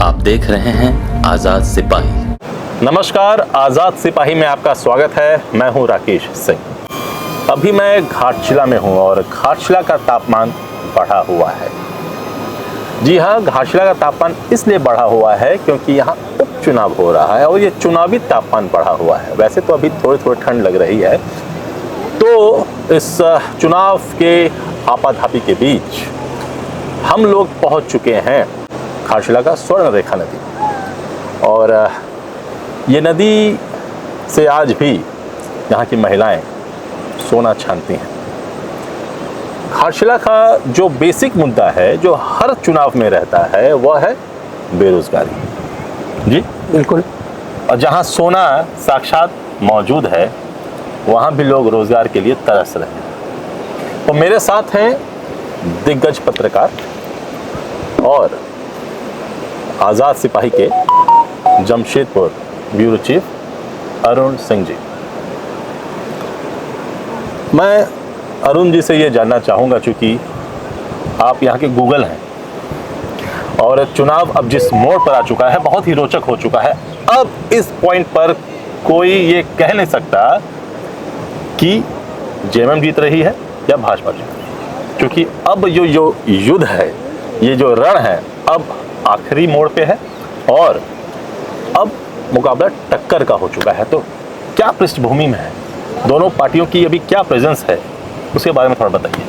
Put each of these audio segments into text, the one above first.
आप देख रहे हैं आज़ाद सिपाही। नमस्कार, आज़ाद सिपाही में आपका स्वागत है। मैं हूं राकेश सिंह। अभी मैं घाटशिला में हूं और घाटशिला का तापमान बढ़ा हुआ है। जी हाँ, घाटशिला का तापमान इसलिए बढ़ा हुआ है क्योंकि यहाँ उपचुनाव हो रहा है और ये चुनावी तापमान बढ़ा हुआ है। वैसे तो अभी थोड़ी ठंड लग रही है, तो इस चुनाव के आपाधापी के बीच हम लोग पहुँच चुके हैं घाटशिला का स्वर्ण रेखा नदी। और ये नदी से आज भी यहाँ की महिलाएं सोना छानती हैं। घाटशिला का जो बेसिक मुद्दा है, जो हर चुनाव में रहता है, वह है बेरोजगारी। जी बिल्कुल। और जहाँ सोना साक्षात मौजूद है, वहाँ भी लोग रोजगार के लिए तरस रहे हैं। तो मेरे साथ हैं दिग्गज पत्रकार और आज़ाद सिपाही के जमशेदपुर ब्यूरो चीफ अरुण सिंह जी। मैं अरुण जी से ये जानना चाहूँगा, चूँकि आप यहाँ के गूगल हैं और चुनाव अब जिस मोड़ पर आ चुका है, बहुत ही रोचक हो चुका है। अब इस पॉइंट पर कोई ये कह नहीं सकता कि जेएमएम जीत रही है या भाजपा जीत रही है, क्योंकि अब जो युद्ध है, ये जो रण है, अब आखिरी मोड़ पे है और अब मुकाबला टक्कर का हो चुका है। तो क्या पृष्ठभूमि में है, दोनों पार्टियों की अभी क्या प्रेजेंस है, उसके बारे में थोड़ा बताइए।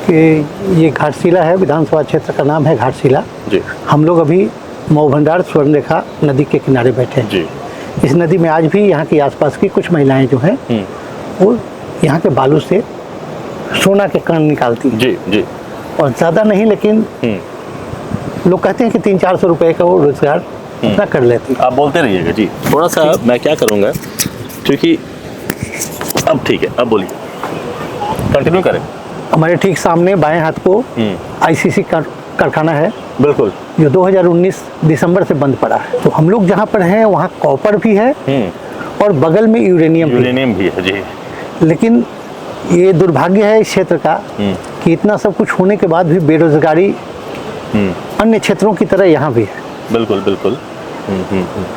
कि ये घाटशिला है, विधानसभा क्षेत्र का नाम है घाटशिला जी। हम लोग अभी मऊ भंडार स्वर्णरेखा नदी के किनारे बैठे हैं जी। इस नदी में आज भी यहाँ की आसपास की कुछ महिलाएं जो हैं वो यहाँ के बालू से सोना के कण निकालती हैं। जी जी। और ज़्यादा नहीं, लेकिन लोग कहते हैं कि 300-400 रुपए का वो रोजगार अपना कर लेती है। आप बोलते रहिएगा जी। थोड़ा सा मैं क्या करूँगा, क्योंकि अब ठीक है, अब बोलिए, कंटिन्यू करें। हमारे ठीक सामने बाएं हाथ को आईसीसी कारखाना है, बिल्कुल, जो 2019 दिसंबर से बंद पड़ा है। तो हम लोग जहाँ पर हैं वहाँ कॉपर भी है और बगल में यूरेनियम भी है जी। लेकिन ये दुर्भाग्य है इस क्षेत्र का कि इतना सब कुछ होने के बाद भी बेरोजगारी अन्य क्षेत्रों की तरह यहाँ भी है। बिल्कुल बिल्कुल।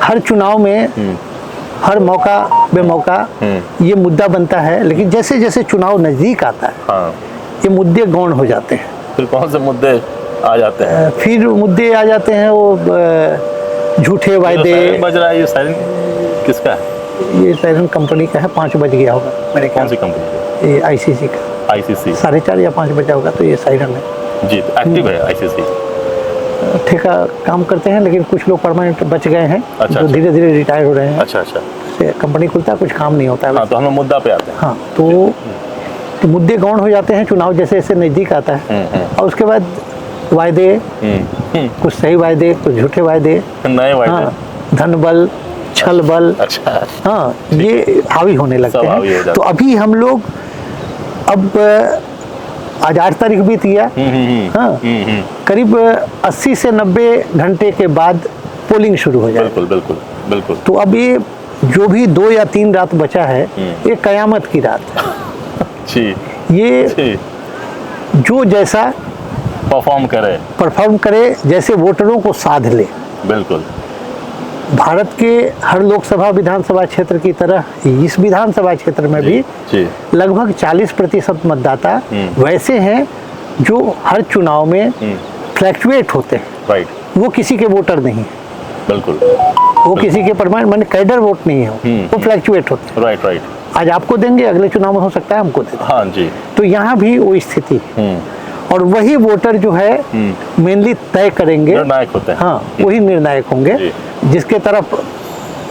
हर चुनाव में हर मौका बेमौका ये मुद्दा बनता है, लेकिन जैसे जैसे चुनाव नजदीक आता है हाँ, ये मुद्दे गौण हो जाते हैं। फिर कौन से मुद्दे आ जाते हैं? फिर मुद्दे आ जाते हैं वो झूठे वायदे। बज रहा है, ये सायरन किसका है? ये सायरन कंपनी का है, 5 बज गया होगा मेरे ख्याल। कौन सी कंपनी? ये आईसीसी का। आईसीसी 4:30 या 5 बजा होगा, तो ये सायरन है जी। तो एक्टिव है आईसीसी। ठेका काम करते हैं, लेकिन कुछ लोग परमानेंट बच गए हैं। अच्छा, जो धीरे धीरे रिटायर हो रहे हैं। अच्छा अच्छा। कंपनी खुलता है, कुछ काम नहीं होता है। हाँ, तो हम लोग मुद्दा पे आते हैं। हाँ, तो मुद्दे गौण हो जाते हैं चुनाव जैसे जैसे नज़दीक आता है। और उसके बाद वायदे, कुछ सही वायदे, कुछ झूठे वायदे, नए वायदे, हाँ, धन बल, छल बल, अच्छा, हाँ, ये हावी होने लगते हैं। तो अभी हम लोग अब आज 8 तारीख बीत गया, हाँ, करीब 80 से 90 घंटे के बाद पोलिंग शुरू हो जाए। बिल्कुल बिल्कुल बिल्कुल। तो अब ये जो भी 2 या 3 रात बचा है, ये कयामत की रात है जी। ये जी। जो जैसा परफॉर्म करे, जैसे वोटरों को साध ले। बिल्कुल। भारत के हर लोकसभा विधानसभा क्षेत्र की तरह इस विधानसभा क्षेत्र में भी लगभग 40% मतदाता वैसे हैं जो हर चुनाव में फ्लैक्चुएट होते हैं। राइट। वो किसी के वोटर नहीं है। बिल्कुल। वो किसी के परमानेंट माने कैडर वोट नहीं है, वो फ्लैक्चुएट होते हैं। Right right. आज आपको देंगे, अगले चुनाव में हो सकता है हमको दें। हाँ जी। तो यहाँ भी वो स्थिति है और वही वोटर जो है मेनली तय करेंगे, निर्णायक होते हैं। हाँ, वही निर्णायक होंगे। जिसके तरफ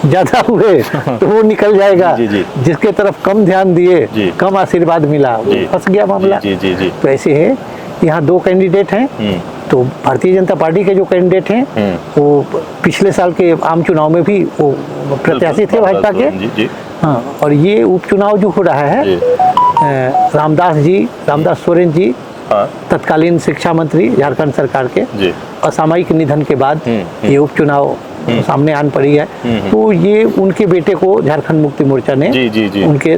ज्यादा हुए तो वो निकल जाएगा, जिसके तरफ कम ध्यान दिए, कम आशीर्वाद मिला, वो फंस गया मामला। तो ऐसे है, यहाँ 2 कैंडिडेट हैं। तो भारतीय जनता पार्टी के जो कैंडिडेट हैं वो पिछले साल के आम चुनाव में भी वो प्रत्याशी थे भाजपा के। हाँ, और ये उपचुनाव जो हो रहा है, रामदास सोरेन जी, तत्कालीन शिक्षा मंत्री झारखंड सरकार के, असामयिक निधन के बाद ये उपचुनाव सामने आन पड़ी है। तो ये उनके बेटे को झारखंड मुक्ति मोर्चा ने, उनके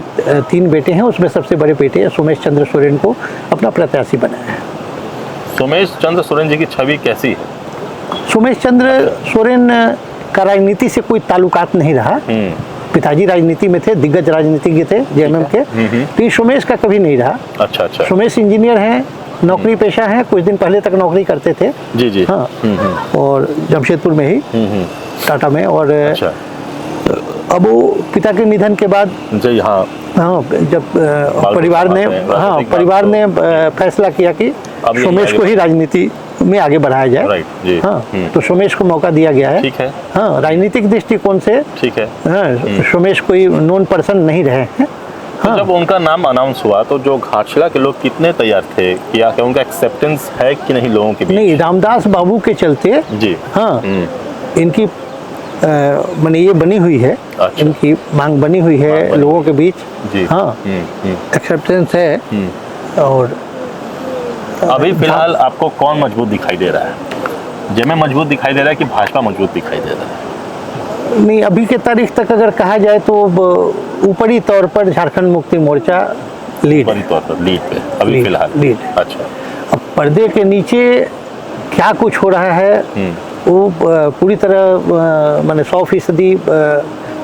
3 बेटे हैं, उसमें सबसे बड़े बेटे सोमेश चंद्र सोरेन को अपना प्रत्याशी बनाया है। सोमेश चंद्र सोरेन जी की छवि कैसी है? सोमेश चंद्र सोरेन का राजनीति से कोई ताल्लुकात नहीं रहा। पिताजी राजनीति में थे, दिग्गज राजनीतिज्ञ थे जेएमएम के। तो ये सोमेश का कभी नहीं रहा। अच्छा अच्छा। सोमेश इंजीनियर हैं, नौकरी पेशा हैं, कुछ दिन पहले तक नौकरी करते थे। जी जी। हाँ। और जमशेदपुर में ही टाटा में। और अच्छा। अब वो पिता के निधन के बाद जी हाँ, जब परिवार ने फैसला किया कि सोमेश को ही राजनीति में आगे बढ़ाया जाए। राइट जी। हाँ, तो सोमेश को मौका दिया गया है। ठीक है। हाँ, राजनीतिक दृष्टिकोण से ठीक है। हाँ, सोमेश कोई नॉन पर्सन नहीं रहे हैं। हाँ। जब उनका नाम अनाउंस हुआ तो जो घाटशिला के लोग कितने तैयार थे, क्या उनका एक्सेप्टेंस है कि नहीं लोगों के बीच? नहीं, रामदास बाबू के चलते जी। हाँ, इनकी माने ये बनी हुई है। अच्छा। इनकी मांग बनी हुई है लोगों के बीच। जी। हाँ, एक्सेप्टेंस है। और अभी फिलहाल आपको कौन मजबूत दिखाई दे रहा है? जेएमएम मजबूत दिखाई दे रहा है कि भाजपा मजबूत दिखाई दे रहा है? नहीं, अभी के तारीख तक अगर कहा जाए तो ऊपरी तौर पर झारखंड मुक्ति मोर्चा लीड पे अभी फिलहाल लीड। अच्छा। अब पर्दे के नीचे क्या कुछ हो रहा है वो पूरी तरह माने 100%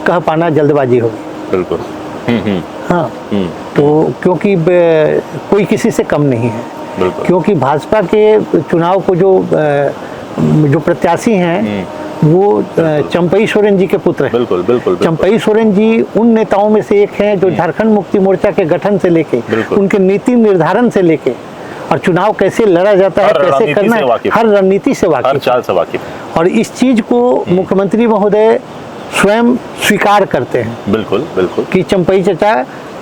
कह पाना जल्दबाजी होगी। बिल्कुल। हाँ। तो क्योंकि कोई किसी से कम नहीं है। क्योंकि भाजपा के चुनाव को जो प्रत्याशी हैं वो चंपई सोरेन जी के पुत्र हैं। बिल्कुल बिल्कुल। चंपई सोरेन जी उन नेताओं में से एक हैं जो झारखंड मुक्ति मोर्चा के गठन से लेके उनके नीति निर्धारण से लेके और चुनाव कैसे लड़ा जाता है, कैसे करना है, हर रणनीति से वाकिफ। और इस चीज को मुख्यमंत्री महोदय स्वयं स्वीकार करते हैं। बिल्कुल बिल्कुल। कि चंपई चचा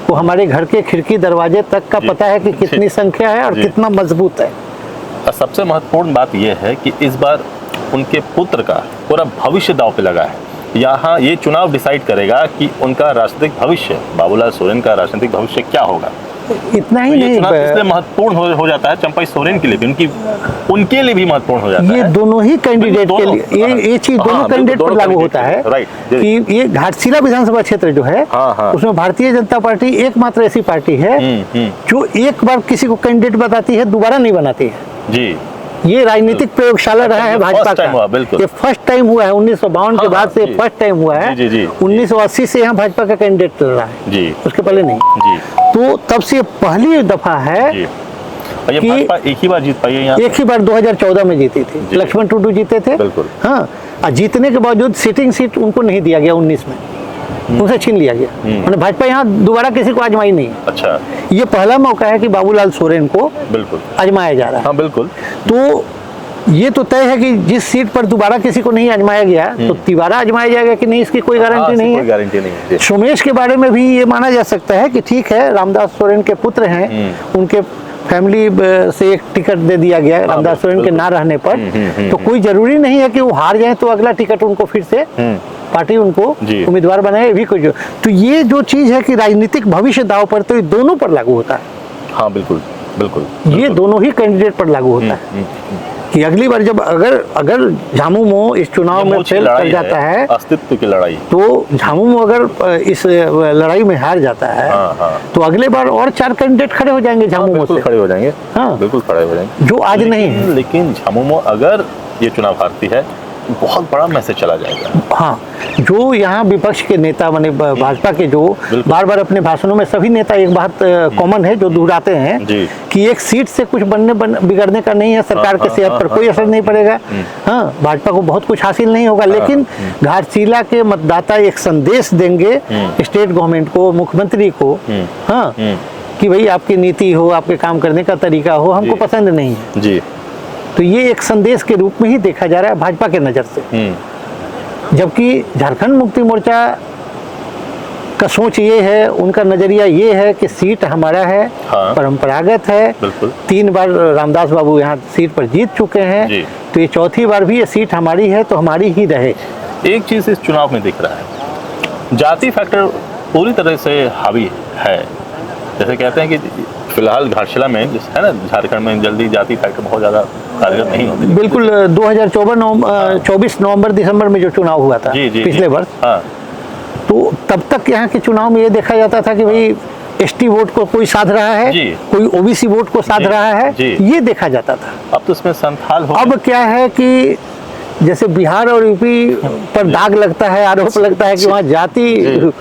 को हमारे घर के खिड़की दरवाजे तक का पता है कि कितनी संख्या है और कितना मजबूत है। सबसे महत्वपूर्ण बात यह है कि इस बार उनके पुत्र का पूरा भविष्य दांव पे लगा है। यहाँ ये चुनाव डिसाइड करेगा कि उनका राजनीतिक भविष्य, बाबूलाल सोरेन का राजनीतिक भविष्य क्या होगा। इतना ही तो नहीं, इसलिए महत्वपूर्ण हो जाता है चंपई सोरेन के लिए भी, उनके लिए भी महत्वपूर्ण हो जाता है। ये दोनों ही कैंडिडेट के लिए ये चीज दोनों कैंडिडेट पर लागू होता है। राइट। कि ये घाटशिला विधानसभा क्षेत्र जो है उसमें भारतीय जनता पार्टी एकमात्र ऐसी पार्टी है जो एक बार किसी को कैंडिडेट बताती है, दोबारा नहीं बनाती है। जी। ये राजनीतिक प्रयोगशाला रहा है भाजपा का। ये फर्स्ट टाइम हुआ है 1952 के बाद से फर्स्ट टाइम हुआ है। 1980 से यहाँ भाजपा का कैंडिडेट चल रहा है। जी। उसके पहले नहीं। जी। तो तब से पहली दफा है कि भाजपा एक ही बार जीत पाई है यहाँ। एक ही बार 2014 में जीती थी, लक्ष्मण टुडू जीते थे। बिल्कुल। हाँ, और जीतने के बावजूद सिटिंग सीट उनको नहीं दिया गया 19 में, उनसे छीन लिया गया। मैंने भाजपा यहाँ दोबारा किसी को आजमाई नहीं। अच्छा। ये पहला मौका है कि बाबूलाल सोरेन को बिल्कुल आजमाया जा रहा है। हाँ बिल्कुल। तो ये तो तय है कि जिस सीट पर दोबारा किसी को नहीं आजमाया गया तो तिबारा आजमाया जाएगा कि नहीं, इसकी कोई गारंटी नहीं है। गारंटी नहीं है। सोमेश के बारे में भी ये माना जा सकता है कि ठीक है, रामदास सोरेन के पुत्र हैं, उनके फैमिली से एक टिकट दे दिया गया है रामदास सोरेन के ना रहने पर। तो कोई जरूरी नहीं है कि वो हार जाए तो अगला टिकट उनको फिर से पार्टी उनको उम्मीदवार बनाए, भी कुछ। तो ये जो चीज है कि राजनीतिक भविष्य दांव पर, तो ये दोनों पर लागू होता है। हाँ बिल्कुल बिल्कुल। ये दोनों ही कैंडिडेट पर लागू होता है कि अगली बार जब अगर झामुमो इस चुनाव में फेल कर जाता है, अस्तित्व की लड़ाई, तो झामुमो अगर इस लड़ाई में हार जाता है तो अगले बार और 4 कैंडिडेट खड़े हो जाएंगे झामुमो से। खड़े हो जाएंगे। हाँ बिल्कुल खड़े हो जाएंगे, जो आज नहीं है। लेकिन झामुमो अगर ये चुनाव हारती है बहुत बड़ा मैसेज चला जाएगा। हाँ, जो यहाँ विपक्ष के नेता माने भाजपा के जो बार बार अपने भाषणों में सभी नेता एक बात कॉमन है जो दोहराते हैं कि एक सीट से कुछ बिगड़ने का नहीं है, सरकार के सेहत पर कोई असर नहीं पड़ेगा। हाँ, भाजपा को बहुत कुछ हासिल नहीं होगा, लेकिन घाटशिला के मतदाता एक संदेश देंगे स्टेट गवर्नमेंट को, मुख्यमंत्री को, हाँ, कि भाई आपकी नीति हो, आपके काम करने का तरीका हो, हमको पसंद नहीं है जी। तो ये एक संदेश के रूप में ही देखा जा रहा है भाजपा के नजर से। जबकि झारखंड मुक्ति मोर्चा का सोच ये है, उनका नजरिया ये है कि सीट हमारा है, परंपरागत है। 3 बार रामदास बाबू यहाँ सीट पर जीत चुके हैं, तो ये चौथी बार भी ये सीट हमारी है तो हमारी ही रहे। एक चीज इस चुनाव में दिख रहा है, जाति फैक्टर पूरी तरह से हावी है। जैसे कहते हैं कि फिलहाल घाटशिला में है ना, झारखंड में जल्दी जाति फैक्टर बहुत ज्यादा कारगर नहीं होती। बिल्कुल। 2024 नवंबर दिसंबर में जो चुनाव हुआ था पिछले वर्ष, तो तब तक यहाँ के चुनाव में ये देखा जाता था कि भाई एसटी वोट को कोई साध रहा है, कोई ओबीसी वोट को साध रहा है, ये देखा जाता था। अब तो इसमें संथाल हो। अब क्या है कि जैसे बिहार और यूपी पर दाग लगता है, आरोप लगता है कि वहाँ जाति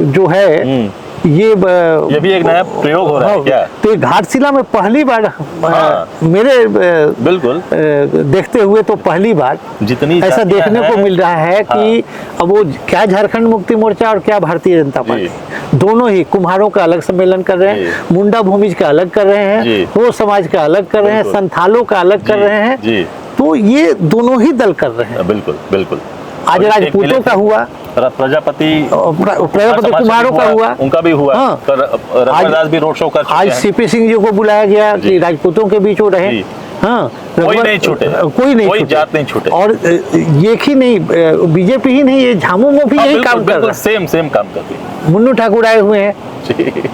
जो है ये भी एक नया प्रयोग हो रहा है क्या? तो घाटशिला में पहली बार मेरे बिल्कुल देखते हुए तो पहली बार जितनी ऐसा देखने को मिल रहा है कि अब वो क्या झारखंड मुक्ति मोर्चा और क्या भारतीय जनता पार्टी दोनों ही कुम्हारों का अलग सम्मेलन कर रहे हैं, मुंडा भूमिज का अलग कर रहे हैं, हो समाज का अलग कर रहे हैं, संथालों का अलग कर रहे हैं। तो ये दोनों ही दल कर रहे हैं। बिल्कुल बिल्कुल। आज राजपूतों का हुआ, प्रजापति कुमारों का हुआ, उनका भी हुआ। रघुनाथ भी रोड शो कर चुके हैं। आज सीपी सिंह जी को बुलाया गया कि राजपूतों के बीच वो रहे। हाँ, कोई नहीं छूटे, कोई जात नहीं छूटे। और ये ही नहीं, बीजेपी ही नहीं, ये झामुमो भी यही काम कर रहा है। सेम काम करती है। मुन्नू ठाकुर आए हुए हैं,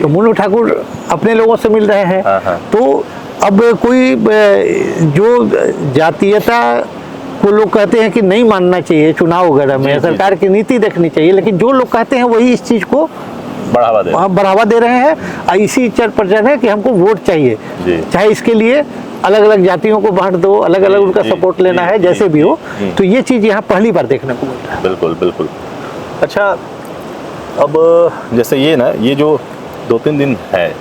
तो मुन्नू ठाकुर अपने लोगों से मिल रहे हैं। तो अब कोई जो जातीयता को लोग कहते हैं कि नहीं मानना चाहिए चुनाव वगैरह में, सरकार की नीति देखनी चाहिए, लेकिन जो लोग कहते हैं वही इस चीज को बढ़ावा दे रहे हैं। इसी प्रचार है कि हमको वोट चाहिए, चाहे इसके लिए अलग अलग जातियों को बांट दो, अलग अलग उनका सपोर्ट लेना है, जैसे भी हो। तो ये चीज यहाँ पहली बार देखने को मिल रहा है। बिल्कुल बिल्कुल। अच्छा, अब जैसे ये ना, ये जो 2-3 दिन है,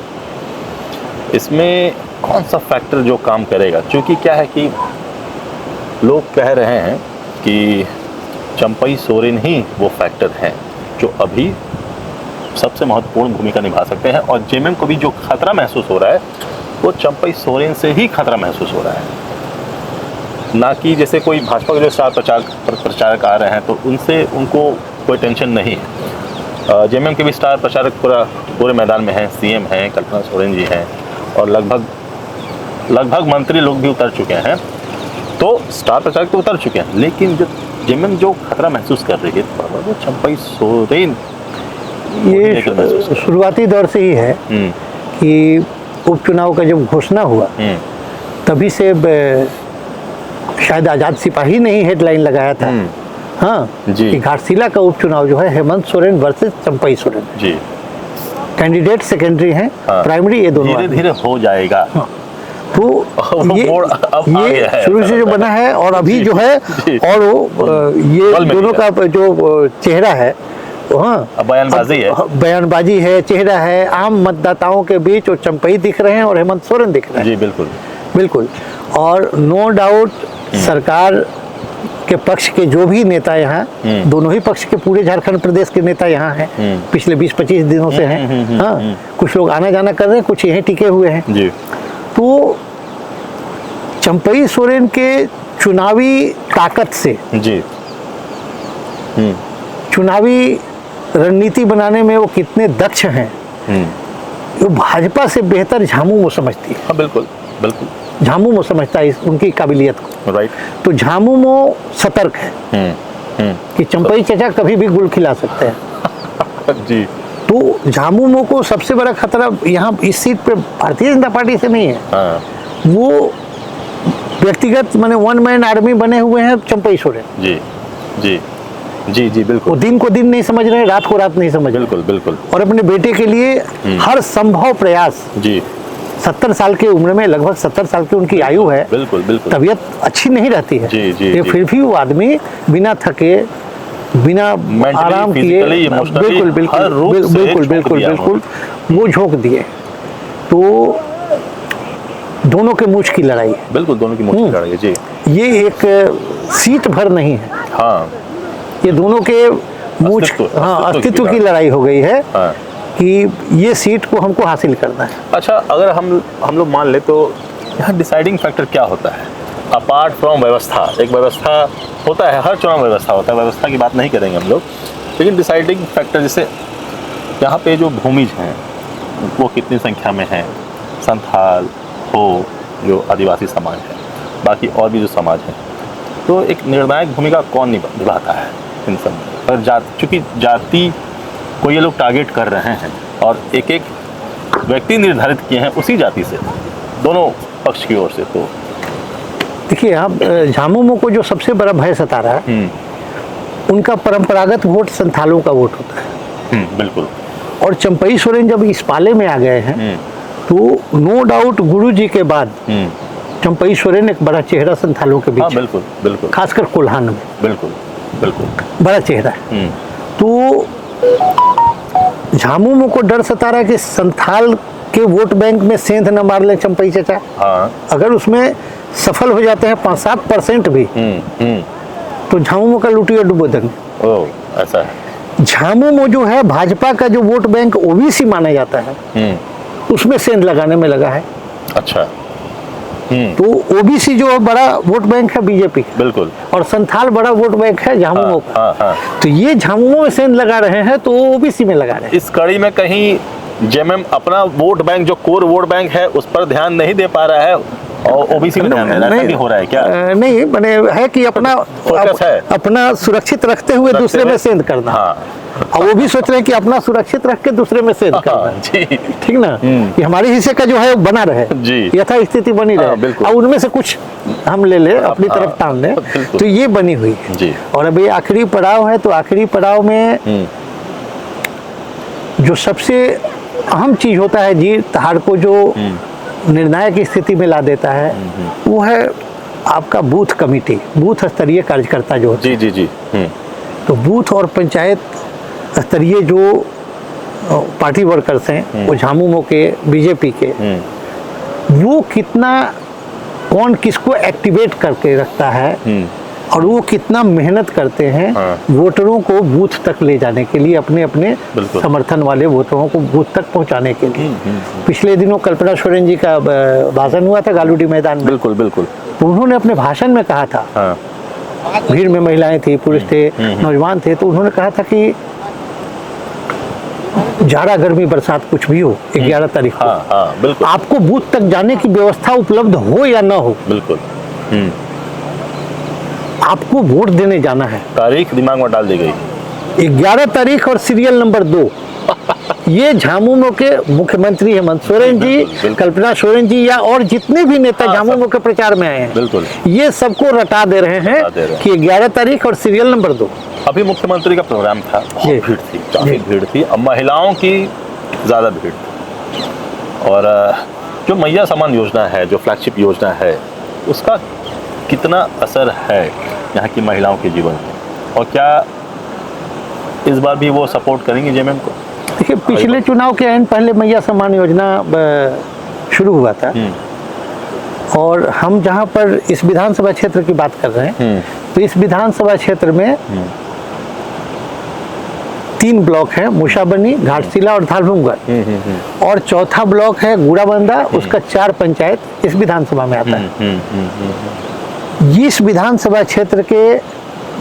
इसमें कौन सा फैक्टर जो काम करेगा? क्योंकि क्या है कि लोग कह रहे हैं कि चंपई सोरेन ही वो फैक्टर हैं जो अभी सबसे महत्वपूर्ण भूमिका निभा सकते हैं। और जेएमएम को भी जो खतरा महसूस हो रहा है वो चंपई सोरेन से ही खतरा महसूस हो रहा है, ना कि जैसे कोई भाजपा के जो स्टार प्रचारक आ रहे हैं तो उनसे उनको कोई टेंशन नहीं है। जेएमएम के भी स्टार प्रचारक पूरे मैदान में हैं, सीएम हैं, कल्पना सोरेन जी हैं, और लगभग मंत्री लोग भी उतर चुके हैं। तो स्टार प्रचारक तो उतर चुके हैं, लेकिन जो जेएमएम जो खतरा महसूस कर रही है वो चंपई सोरेन, ये शुरुआती दौर से ही है कि उपचुनाव का जब घोषणा हुआ तभी से शायद आजाद सिपाही ने ही हेडलाइन लगाया था, हाँ, कि घाटशिला का उपचुनाव जो है Hemant Soren versus Champai Soren ji. Candidate secondary हैं, प्राइमरी ये दोनों धीरे-धीरे हो जाएगा। तो ये शुरू से जो बना है, और अभी जो है, और ये दोनों का जो चेहरा है, हाँ, बयानबाजी है, चेहरा है, आम मतदाताओं के बीच वो चंपई दिख रहे हैं और हेमंत सोरेन दिख रहे हैं। जी बिल्कुल बिल्कुल। और नो डाउट सरकार के पक्ष के जो भी नेता यहाँ, दोनों ही पक्ष के, पूरे झारखंड प्रदेश के नेता यहाँ हैं, पिछले 20-25 दिनों से हैं। हाँ, कुछ लोग आना जाना कर रहे हैं, कुछ यहीं टिके हुए हैं जी। तो चंपई सोरेन के चुनावी ताकत से जी, चुनावी रणनीति बनाने में वो कितने दक्ष हैं, वो भाजपा से बेहतर झामुमो समझती है। हाँ, बिल्कुल बिल्कुल, झामुमो समझता है उनकी काबिलियत को। राइट। तो झामुमो सतर्क है कि चंपई चचा कभी भी गुल खिला सकते हैं जी। तो झामुमो को सबसे बड़ा खतरा यहाँ इस सीट पे भारतीय जनता पार्टी से नहीं है। हाँ। वो व्यक्तिगत माने वन मैन आर्मी बने हुए हैं चंपई सोरेन जी जी जी जी बिल्कुल। वो दिन को दिन नहीं समझ रहे, रात को रात नहीं समझ रहे। बिल्कुल बिल्कुल। और अपने बेटे के लिए हर संभव प्रयास जी। 70 साल की उम्र में, लगभग 70 साल की उनकी आयु है। बिल्कुल बिल्कुल। तबीयत अच्छी नहीं रहती है जी, जी, फिर भी वो आदमी बिना थके, बिना आराम किए, बिल्कुल बिल्कुल बिल्कुल बिल्कुल बिल्कुल वो झोंक दिए। तो दोनों के मूंछ की लड़ाई है। बिल्कुल, दोनों की मूंछ की लड़ाई है जी। ये एक सीट भर नहीं है। हाँ, ये दोनों के मूंछ, हाँ, अस्तित्व की लड़ाई हो गई है। हाँ। कि ये सीट को हमको हासिल करना है। अच्छा, अगर हम लोग मान ले तो यहाँ डिसाइडिंग फैक्टर क्या होता है अपार्ट फ्रॉम व्यवस्था? एक व्यवस्था होता है, हर चुनाव व्यवस्था होता है, व्यवस्था की बात नहीं करेंगे हम लोग, लेकिन डिसाइडिंग फैक्टर जैसे यहाँ पे जो भूमिज हैं वो कितनी संख्या में हैं, संथाल हो, जो आदिवासी समाज है, बाकी और भी जो समाज है, तो एक निर्णायक भूमिका कौन निभाता है इन सब? पर चूँकि जाति को ये लोग टारगेट कर रहे हैं और एक एक व्यक्ति निर्धारित किए हैं उसी जाति से, दोनों पक्ष की ओर से, तो देखिए आप झामुमो को जो सबसे बड़ा भय सता रहा है, उनका परंपरागत वोट संथालों का वोट होता है। बिल्कुल। और चंपई सोरेन जब इस पाले में आ गए हैं तो नो डाउट गुरुजी के बाद चंपई सोरेन एक बड़ा चेहरा संथालों के बीच। हाँ, बिल्कुल बिल्कुल, खासकर कोल्हान में बिल्कुल बिल्कुल बड़ा चेहरा है। तो झामुमो को डर सता रहा है कि संथाल के वोट बैंक में सेंध न मार ले चंपई चाचा। हाँ, अगर उसमें सफल हो जाते हैं 5-7% भी, तो झामुमो का लुटिया डुबो देंगे। ओ, ऐसा है। झामुमो जो है भाजपा का जो वोट बैंक ओबीसी माना जाता है, उसमें सेंध लगाने में लगा है। अच्छा। तो ओबीसी जो बड़ा वोट बैंक है बीजेपी, बिल्कुल, और संथाल बड़ा वोट बैंक है झामुमो का। हाँ। तो ये झामुमो में सेंध लगा रहे हैं, तो ओबीसी में लगा रहे हैं। इस कड़ी में कहीं जेएमएम अपना वोट बैंक जो कोर वोट बैंक है उस पर ध्यान नहीं दे पा रहा है और ओबीसी में ध्यान दे रहा है, ऐसा भी हो रहा है क्या? नहीं, मैंने है कि अपना फोकस है, अपना सुरक्षित रखते हुए दूसरे में सेंध करना। हाँ। और वो भी सोच रहे हैं कि अपना सुरक्षित रख के दूसरे में सेंध करना। जी, ठीक ना, कि हमारे हिस्से का जो है वो बना रहे जी, यथा स्थिति बनी रहे, और उनमें से कुछ हम ले ले अपनी तरफ टान ले। तो ये बनी हुई है जी। और अभी आखिरी पड़ाव है, तो आखिरी पड़ाव में जो सबसे अहम चीज होता है जीत हार को जो निर्णायक स्थिति में ला देता है, वो है आपका बूथ कमेटी, बूथ स्तरीय कार्यकर्ता जो होते हैं। जी जी जी। तो बूथ और पंचायत स्तरीय जो पार्टी वर्कर्स हैं, वो झामुमो के, बीजेपी के, वो कितना कौन किसको एक्टिवेट करके रखता है और वो कितना मेहनत करते हैं वोटरों को बूथ तक ले जाने के लिए, अपने अपने समर्थन वाले वोटरों को बूथ तक पहुंचाने के लिए। पिछले दिनों कल्पना सोरेन जी का भाषण हुआ था गालूडी मैदान में। बिल्कुल बिल्कुल। तो उन्होंने अपने भाषण में कहा था, भीड़ में महिलाएं थी, पुरुष थे, नौजवान थे, तो उन्होंने कहा था कि जाड़ा गर्मी बरसात कुछ भी हो, 11 तारीख को आपको बूथ तक जाने की व्यवस्था उपलब्ध हो या ना हो, बिल्कुल आपको वोट देने जाना है। तारीख दिमाग में डाल दी गई, 11 तारीख और सीरियल नंबर 2। ये झामुमो के मुख्यमंत्री हेमंत सोरेन जी, कल्पना सोरेन जी या और जितने भी नेता झामुमो के प्रचार में आए हैं, बिल्कुल ये सबको रटा दे रहे हैं कि 11 तारीख और सीरियल नंबर 2। अभी मुख्यमंत्री का प्रोग्राम था, बहुत भीड़ थी, काफी भीड़ थी, अब महिलाओं की ज्यादा भीड़ थी। और जो मैया समान योजना है, जो फ्लैगशिप योजना है, उसका कितना असर है यहाँ की महिलाओं के जीवन में, और क्या इस बार भी वो सपोर्ट करेंगे जेएमएम को? देखिए, पिछले चुनाव के एंड पहले मैया सम्मान योजना शुरू हुआ था, और हम जहाँ पर इस विधानसभा क्षेत्र की बात कर रहे हैं, तो इस विधानसभा क्षेत्र में 3 ब्लॉक है, मूसाबनी, घाटशिला और धालभूमगढ़, और चौथा ब्लॉक है गुड़ाबंदा, उसका 4 पंचायत इस विधानसभा में आता है। इस विधानसभा क्षेत्र के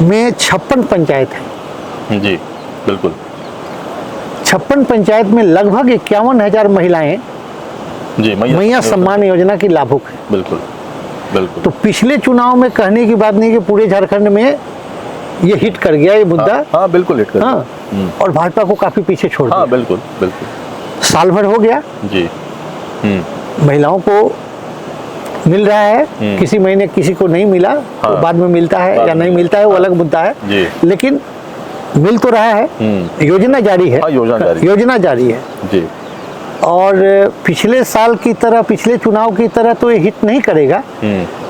में 56 पंचायत है। जी बिल्कुल। 56 पंचायत में लगभग 51,000 महिलाएं जी मैया सम्मान योजना की लाभुक है। बिल्कुल बिल्कुल। तो पिछले चुनाव में कहने की बात नहीं कि पूरे झारखंड में ये हिट कर गया ये मुद्दा। हाँ बिल्कुल हिट कर गया। और भाजपा को काफी पीछे छोड़ दिया। बिल्कुल बिल्कुल। साल भर हो गया जी। महिलाओं को मिल रहा है, किसी महीने किसी को नहीं मिला, तो बाद में मिलता है या नहीं मिलता है वो अलग मुद्दा है, लेकिन मिल तो रहा है। योजना जारी है, योजना जारी है जी। और पिछले साल की तरह, पिछले चुनाव की तरह तो ये हिट नहीं करेगा,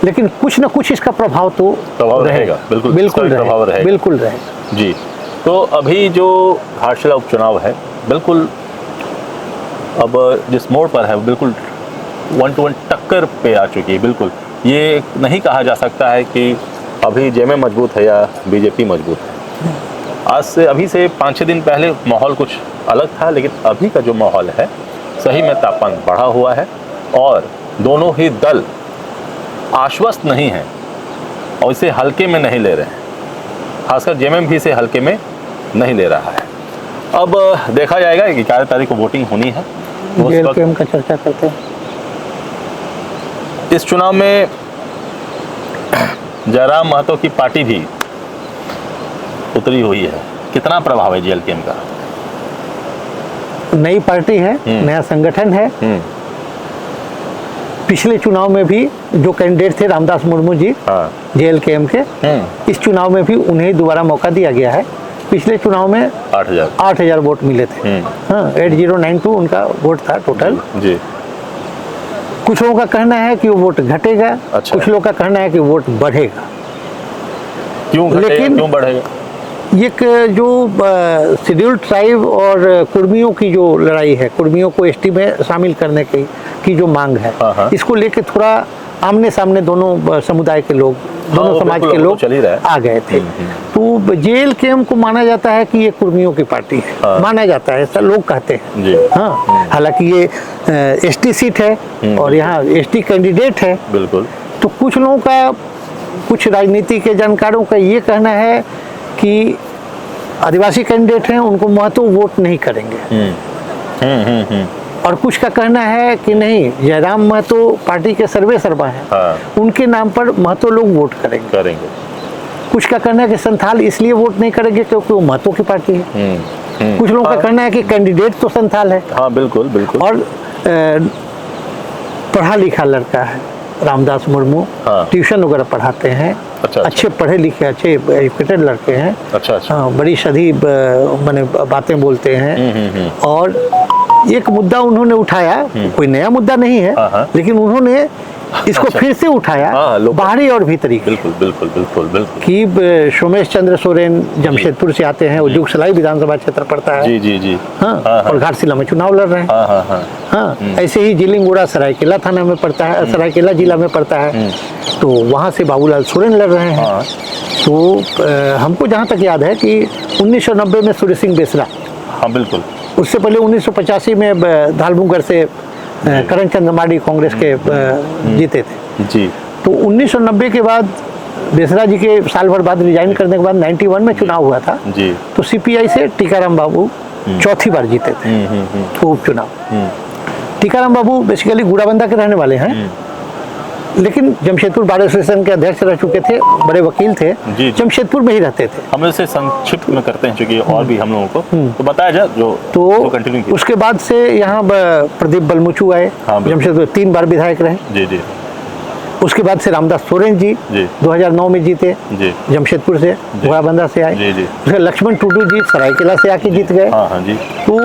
लेकिन कुछ न कुछ इसका प्रभाव तो रहेगा। बिल्कुल प्रभाव रहेगा, बिल्कुल रहेगा जी। तो अभी जो घाटशिला उपचुनाव है, बिल्कुल अब जिस मोड़ पर है, बिल्कुल 1-to-1 टक्कर पे आ चुकी है। बिल्कुल ये नहीं कहा जा सकता है कि अभी जेएमएम मजबूत है या बीजेपी मजबूत है। आज से, अभी से 5-6 दिन पहले माहौल कुछ अलग था, लेकिन अभी का जो माहौल है, सही में तापमान बढ़ा हुआ है और दोनों ही दल आश्वस्त नहीं हैं और इसे हल्के में नहीं ले रहे हैं। खासकर जेएमएम भी इसे हल्के में नहीं ले रहा है। अब देखा जाएगा कि 11 तारीख को वोटिंग होनी है। जेएलकेएम का चर्चा करते हैं। इस चुनाव में जयराम महतो की पार्टी भी उतरी हुई है। कितना प्रभाव है जेएलकेएम का? नई पार्टी है, नया संगठन है। पिछले चुनाव में भी जो कैंडिडेट थे रामदास मुर्मू जी जेएलकेएम के, इस चुनाव में भी उन्हें दोबारा मौका दिया गया है। पिछले चुनाव में 8,000 वोट मिले थे। 8092 उनका वोट था टोटल जी। कुछ लोगों का कहना है कि वो वोट घटेगा, अच्छा। कुछ लोगों का कहना है कि वोट बढ़ेगा। क्यों घटेगा, लेकिन क्यों बढ़ेगा? एक जो शेड्यूल्ड ट्राइब और कुर्मियों की जो लड़ाई है, कुर्मियों को एसटी में शामिल करने की जो मांग है, हाँ। इसको लेके थोड़ा आमने सामने दोनों समुदाय के लोग, दोनों समाज के लोग आ गए थे। तो JLKM को माना जाता है कि ये कुर्मियों की पार्टी है, हाँ। माना जाता है, ऐसा लोग कहते हैं जी। हाँ। हालांकि ये एसटी सीट है और यहाँ एसटी कैंडिडेट है। बिल्कुल। तो कुछ लोगों का, कुछ राजनीति के जानकारों का ये कहना है कि आदिवासी कैंडिडेट हैं, उनको महतो वोट नहीं करेंगे। और कुछ का कहना है कि नहीं, जयराम महतो पार्टी के सर्वे सर्वा हैं, हाँ। उनके नाम पर महतो लोग वोट करेंगे। कुछ का कहना है कि संथाल इसलिए वोट नहीं करेंगे क्योंकि वो महतो की पार्टी है। कुछ लोगों का कहना है कि कैंडिडेट तो संथाल है। हाँ, बिल्कुल बिल्कुल। और पढ़ा लिखा लड़का है रामदास मुर्मू, हाँ। ट्यूशन वगैरह पढ़ाते हैं। अच्छा। अच्छे पढ़े लिखे, अच्छे एजुकेटेड लड़के हैं। अच्छा। हाँ, बड़ी सदी माने बातें बोलते हैं। और एक मुद्दा उन्होंने उठाया, कोई नया मुद्दा नहीं है, हाँ। लेकिन उन्होंने इसको फिर से उठाया, बाहरी और भीतरी। बिल्कुल बिल्कुल बिल्कुल बिल्कुल। कि सोमेश चंद्र सोरेन जमशेदपुर से आते हैं, वो जुगसलाई विधानसभा क्षेत्र पड़ता है। जी जी जी। हाँ। और घाटशिला में चुनाव लड़ रहे हैं। हाँ। ऐसे ही जिलिंगुड़ा सरायकेला थाना में पड़ता है, सरायकेला जिला में पड़ता है, तो वहाँ से बाबूलाल सोरेन लड़ रहे हैं। तो हमको जहाँ तक याद है कि 1990 में सूर्य सिंह बेसरा, हाँ बिल्कुल, उससे पहले 1985 में धालबुंगर से करण चंद्र माडी कांग्रेस के जीते थे जी। तो 1990 के बाद बेसरा जी के साल भर बाद रिजाइन करने के बाद 91 में चुनाव हुआ था जी। तो CPI से टीकाराम बाबू चौथी बार जीते थे उपचुनाव। टीकाराम बाबू बेसिकली गुड़ाबंदा के रहने वाले हैं, लेकिन जमशेदपुर बार एसोसिएशन के अध्यक्ष रह चुके थे, बड़े वकील थे, जमशेदपुर में ही रहते थे। हम इसे संक्षिप्त में करते हैं क्योंकि और भी हम लोगों को तो बताया जाए जो तो कंटिन्यू। उसके बाद से यहाँ प्रदीप बलमुचू आए, जमशेदपुर 3 बार विधायक रहे। जी जी। उसके बाद से रामदास सोरेन जी 2009 में जीते जमशेदपुर से, घोड़ाबंदा से आए। उसके लक्ष्मण टुडू जी सरायकेला से आके जीत गए। तो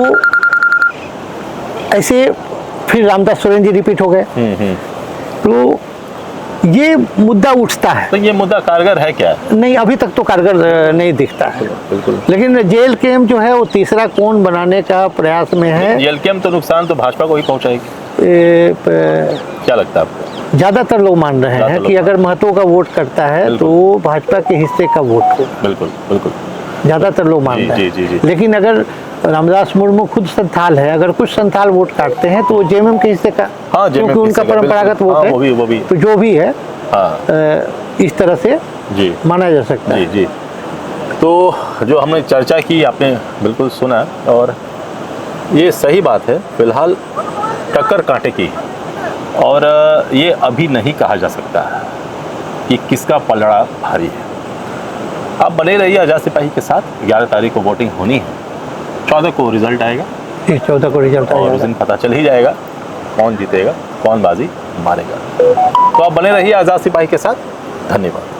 ऐसे फिर रामदास सोरेन जी रिपीट हो गए। तो ये मुद्दा उठता है। तो ये मुद्दा कारगर है क्या? नहीं, अभी तक तो कारगर नहीं दिखता है। बिल्कुल। लेकिन JLKM जो है वो तीसरा कोण बनाने का प्रयास में है। JLKM तो नुकसान तो भाजपा को ही पहुंचाएगी, क्या लगता है आपको? ज्यादातर लोग मान रहे हैं कि अगर महतो का वोट करता है तो भाजपा के हिस्से का वोट हो। बिल्कुल बिल्कुल, ज्यादातर लोग मान रहे हैं। लेकिन अगर रामदास मुर्मू खुद संथाल है, अगर कुछ संथाल वोट काटते हैं तो JMM के हिस्से का, क्योंकि उनका परंपरागत वोट है, वो भी। तो जो भी है इस तरह से माना जा सकता है। जी। तो जो हमने चर्चा की आपने बिल्कुल सुना और ये सही बात है। फिलहाल टक्कर कांटे की और ये अभी नहीं कहा जा सकता है कि किसका पलड़ा भारी है। आप बने रहिए आज़ाद सिपाही के साथ। 11 तारीख को वोटिंग होनी है, 14 को रिजल्ट आएगा। 14 को रिजल्ट आएगा और उस दिन पता चल ही जाएगा कौन जीतेगा, कौन बाजी मारेगा। तो आप बने रहिए आज़ाद सिपाही के साथ। धन्यवाद।